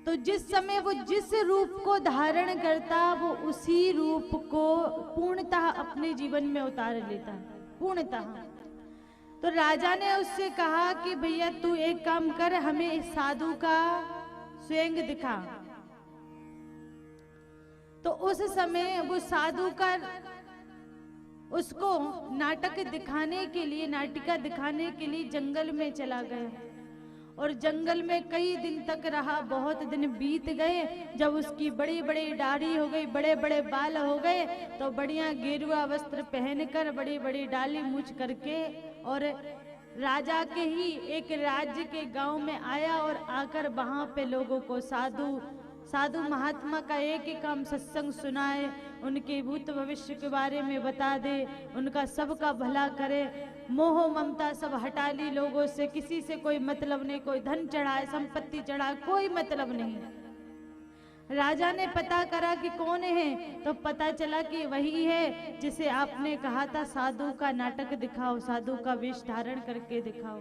तो जिस समय वो जिस रूप को धारण करता, वो उसी रूप को पूर्णतः अपने जीवन में उतार लेता, पूर्णतः। तो राजा ने उससे कहा कि भैया तू एक काम कर, हमें इस साधु का स्वयं दिखा। तो उस समय वो साधु का उसको नाटक दिखाने के लिए, नाटिका दिखाने के लिए जंगल में चला गया और जंगल में कई दिन तक रहा। बहुत दिन बीत गए। जब उसकी बड़ी बड़ी दाढ़ी हो गई, बड़े बड़े बाल हो गए, तो बढ़िया गेरुआ वस्त्र पहनकर, बड़ी बड़ी डाली मूछ करके और राजा के ही एक राज्य के गांव में आया और आकर वहां पे लोगों को साधु महात्मा का एक ही काम सत्संग सुनाए, उनके भूत भविष्य के बारे में बता दे, उनका सबका भला करे, मोह ममता सब हटा ली लोगों से, किसी से कोई मतलब नहीं, कोई धन चढ़ाए संपत्ति चढ़ाए कोई मतलब नहीं। राजा ने पता करा कि कौन है, तो पता चला कि वही है जिसे आपने कहा था साधु का नाटक दिखाओ, साधु का वेश धारण करके दिखाओ।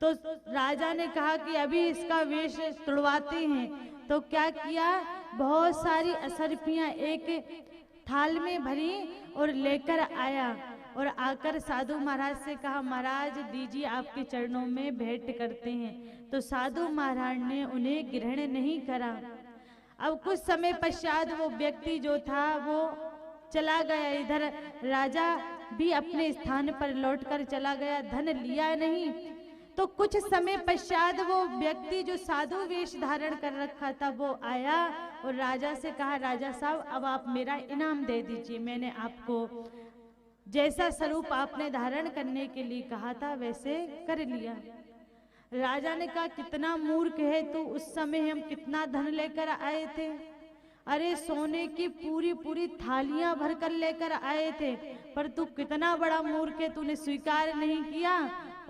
तो राजा ने कहा कि अभी इसका वेश तुड़वाते हैं। तो क्या किया, बहुत सारी असरफियां एक थाल में भरी और लेकर आया और आकर साधु महाराज से कहा, महाराज दीजिए, आपके चरणों में भेंट करते हैं। तो साधु महाराज ने उन्हें ग्रहण नहीं करा। अब कुछ समय पश्चात वो व्यक्ति जो था वो चला गया, इधर राजा भी अपने स्थान पर लौटकर चला गया, धन लिया नहीं। तो कुछ समय पश्चात वो व्यक्ति जो साधु वेश धारण कर रखा था वो आया और राजा से कहा, राजा साहब अब आप मेरा इनाम दे दीजिए, मैंने आपको जैसा स्वरूप आपने धारण करने के लिए कहा था वैसे कर लिया। राजा ने कहा, कितना मूर्ख है तू, उस समय हम कितना धन लेकर आए थे, अरे सोने की पूरी पूरी थालियां भरकर लेकर आए थे, पर तू कितना बड़ा मूर्ख है, तूने स्वीकार नहीं किया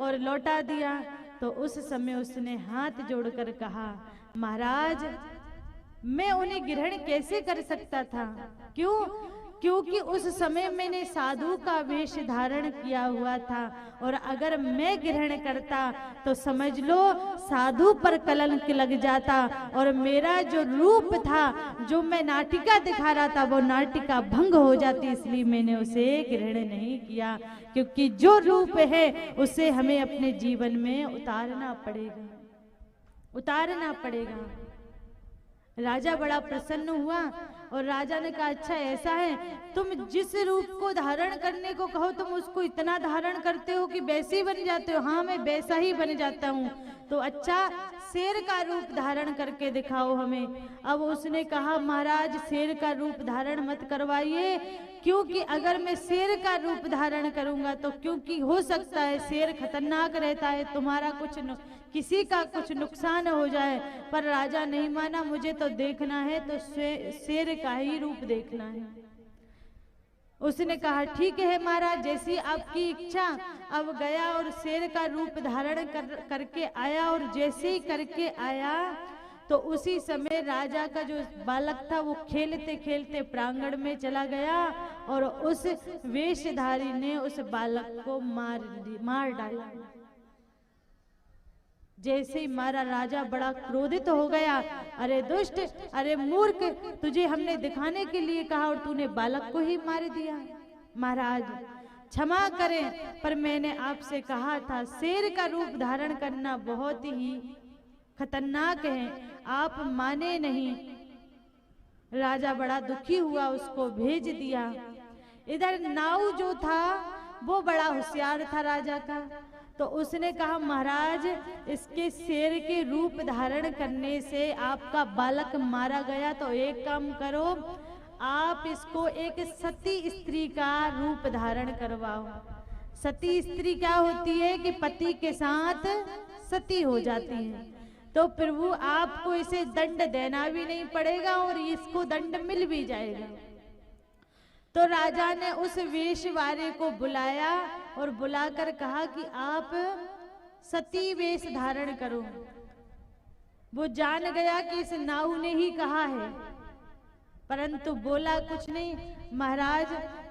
और लौटा दिया। तो उस समय उसने हाथ जोड़कर कहा, महाराज मैं उन्हें ग्रहण कैसे कर सकता था, क्यों? क्योंकि उस समय मैंने साधु का वेश धारण किया हुआ था और अगर मैं ग्रहण करता तो समझ लो साधु पर कलंक लग जाता और मेरा जो रूप था, जो मैं नाटिका दिखा रहा था, वो नाटिका भंग हो जाती। इसलिए मैंने उसे ग्रहण नहीं किया, क्योंकि जो रूप है उसे हमें अपने जीवन में उतारना पड़ेगा, उतारना पड़ेगा। राजा बड़ा प्रसन्न हुआ और राजा ने कहा, अच्छा ऐसा है, तुम जिस रूप को धारण करने को कहो तुम उसको इतना धारण करते हो कि वैसे ही बन जाते हो। हाँ मैं वैसा ही बन जाता हूँ। तो अच्छा शेर का रूप धारण करके दिखाओ हमें। अब उसने कहा, महाराज शेर का रूप धारण मत करवाइए, क्योंकि अगर मैं शेर का रूप धारण करूंगा तो क्योंकि हो सकता है शेर खतरनाक रहता है, तुम्हारा किसी का कुछ नुकसान हो जाए। पर राजा नहीं माना, मुझे तो देखना है तो शेर का ही रूप देखना है। उसने कहा, ठीक है महाराज जैसी आपकी इच्छा। अब गया और शेर का रूप धारण करके आया और जैसे ही करके आया तो उसी समय राजा का जो बालक था वो खेलते खेलते प्रांगण में चला गया और उस वेशधारी ने उस बालक को मार डाला। जैसे ही मारा, राजा बड़ा क्रोधित हो गया, अरे दुष्ट, अरे मूर्ख, तुझे हमने दिखाने के लिए कहा और तूने बालक को ही मार दिया। महाराज क्षमा करें, पर मैंने आपसे कहा था शेर का रूप धारण करना बहुत ही खतरनाक है, आप माने नहीं। राजा बड़ा दुखी हुआ, उसको भेज दिया। इधर नाऊ जो था वो बड़ा होशियार था राजा का, तो उसने कहा, महाराज इसके शेर के रूप धारण करने से आपका बालक मारा गया, तो एक काम करो, आप इसको एक सती स्त्री का रूप धारण करवाओ। सती स्त्री क्या होती है कि पति के साथ सती हो जाती है, तो प्रभु आपको इसे दंड देना भी नहीं पड़ेगा और इसको दंड मिल भी जाएगा। तो राजा ने उस वेश वाले को बुलाया और बुलाकर कहा कि आप सती वेश धारण करो। वो जान गया कि इस नाऊ ने ही कहा है, परंतु बोला कुछ नहीं। महाराज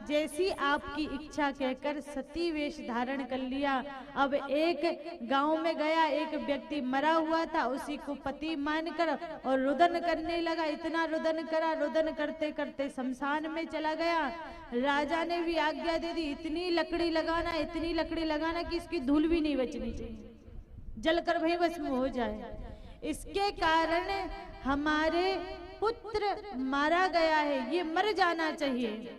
जैसी आपकी इच्छा कहकर सती वेश धारण कर लिया। अब एक गांव में गया, एक व्यक्ति मरा हुआ था, उसी को पति मानकर और रुदन करने लगा। इतना रुदन करा, रुदन करते करते शमशान में चला गया। राजा ने भी आज्ञा दे दी, इतनी लकड़ी लगाना, इतनी लकड़ी लगाना कि इसकी धूल भी नहीं बचनी चाहिए, जलकर वहीं भस्म हो जाए। इसके कारण हमारे पुत्र मारा गया है, ये मर जाना चाहिए।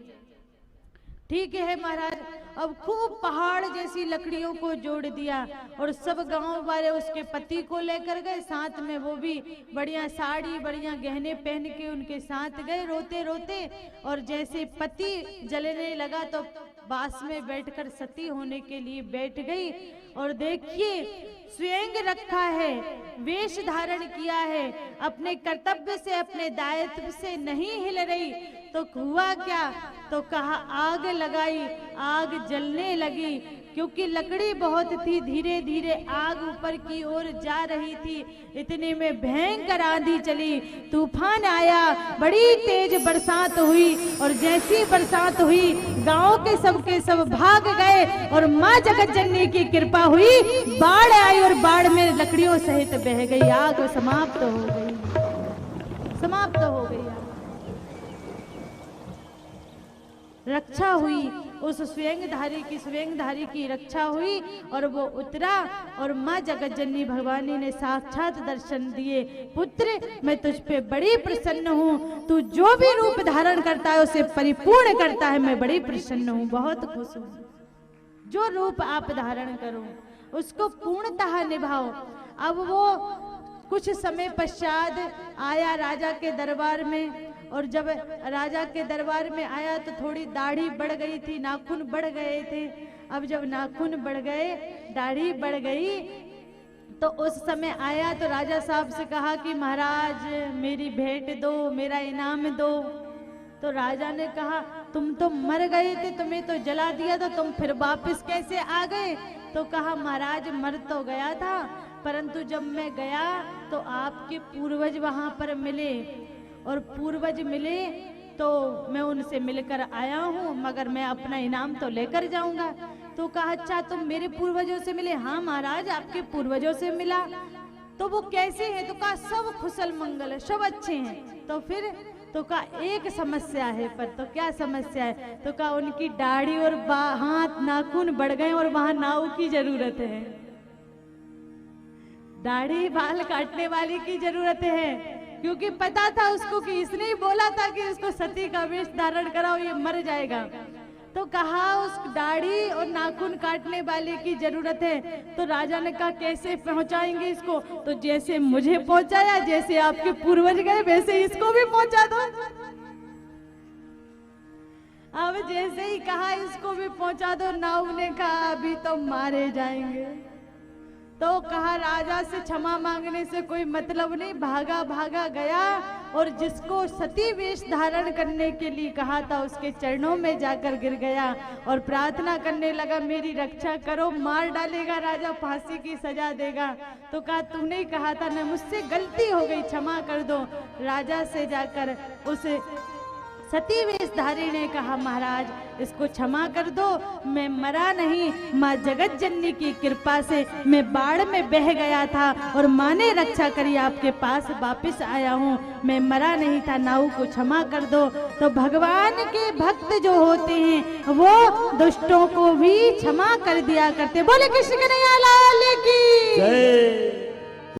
ठीक है महाराज। अब खूब पहाड़ जैसी लकड़ियों को जोड़ दिया और सब गांव वाले उसके पति को लेकर गए, साथ में वो भी बढ़िया साड़ी बढ़िया गहने पहन के उनके साथ गए रोते रोते। और जैसे पति जलने लगा तो बास में बैठकर सती होने के लिए बैठ गई। और देखिए स्वयं रखा है, वेश धारण किया है, अपने कर्तव्य से अपने दायित्व से नहीं हिल रही। तो हुआ क्या, तो कहा आग लगाई, आग जलने लगी, क्योंकि लकड़ी बहुत थी। धीरे धीरे आग ऊपर की ओर जा रही थी। इतने में भयंकर आंधी चली, तूफान आया, बड़ी तेज बरसात हुई। और जैसी बरसात हुई गांव के सब भाग गए और माँ जगत जननी की कृपा हुई, बाढ़ आई और बाढ़ में लकड़ियों सहित बह गई। आग समाप्त हो गई, समाप्त हो गई। रक्षा हुई, उस स्वयंधारी की रक्षा हुई और वो उतरा। और माँ जगत जननी भगवानी ने साक्षात दर्शन दिए, पुत्र मैं तुझ पे बड़ी प्रसन्न हूँ, तू जो भी रूप धारण करता है उसे परिपूर्ण करता है, मैं बड़ी प्रसन्न हूँ, बहुत खुश हूँ। जो रूप आप धारण करो उसको पूर्णतः निभाओ। अब वो कुछ समय पश्चात आया राजा के दरबार में, और जब राजा के दरबार में आया तो थोड़ी दाढ़ी बढ़ गई थी, नाखून बढ़ गए थे। अब जब नाखून बढ़ गए, दाढ़ी बढ़ गई, तो उस समय आया तो राजा साहब से कहा कि महाराज मेरी भेंट दो, मेरा इनाम दो। तो राजा ने कहा तुम तो मर गए थे, तुम्हें तो जला दिया था, तुम फिर वापस कैसे आ गए? तो कहा महाराज मर तो गया था, परंतु जब मैं गया तो आपके पूर्वज वहां पर मिले, और पूर्वज मिले तो मैं उनसे मिलकर आया हूँ, मगर मैं अपना इनाम तो लेकर जाऊंगा। तो कहा अच्छा तुम मेरे पूर्वजों से मिले? हाँ महाराज आपके पूर्वजों से मिला। तो वो कैसे हैं? तो कहा सब कुशल मंगल है, सब अच्छे हैं। तो फिर तो कहा एक समस्या है, पर तो क्या समस्या है? तो कहा उनकी दाढ़ी और हाथ नाखून बढ़ गए और वहां नाव की जरूरत है, दाढ़ी बाल काटने वाली की जरूरत है, क्योंकि पता था उसको कि इसने ही बोला था कि इसको सती का वेश धारण कराओ, ये मर जाएगा। तो कहा उस दाढ़ी और नाखून काटने वाले की जरूरत है। तो राजा ने कहा कैसे पहुंचाएंगे इसको? तो जैसे मुझे पहुंचाया, जैसे आपके पूर्वज गए, वैसे इसको भी पहुंचा दो। अब जैसे ही कहा इसको भी पहुंचा दो, नाव ने कहा अभी तो मारे जाएंगे। तो कहा राजा से क्षमा मांगने से कोई मतलब नहीं, भागा भागा गया और जिसको सती वेश धारण करने के लिए कहा था उसके चरणों में जाकर गिर गया और प्रार्थना करने लगा मेरी रक्षा करो, मार डालेगा राजा, फांसी की सजा देगा। तो कहा तूने कहा था ना, मुझसे गलती हो गई, क्षमा कर दो। राजा से जाकर उस सती वेशधारी ने कहा महाराज इसको क्षमा कर दो, मैं मरा नहीं, माँ जगत जननी की कृपा से मैं बाढ़ में बह गया था और माँ ने रक्षा करी, आपके पास वापस आया हूँ, मैं मरा नहीं था, नाऊ को क्षमा कर दो। तो भगवान के भक्त जो होते हैं वो दुष्टों को भी क्षमा कर दिया करते। बोले कृष्ण कन्हैया लाल की जय।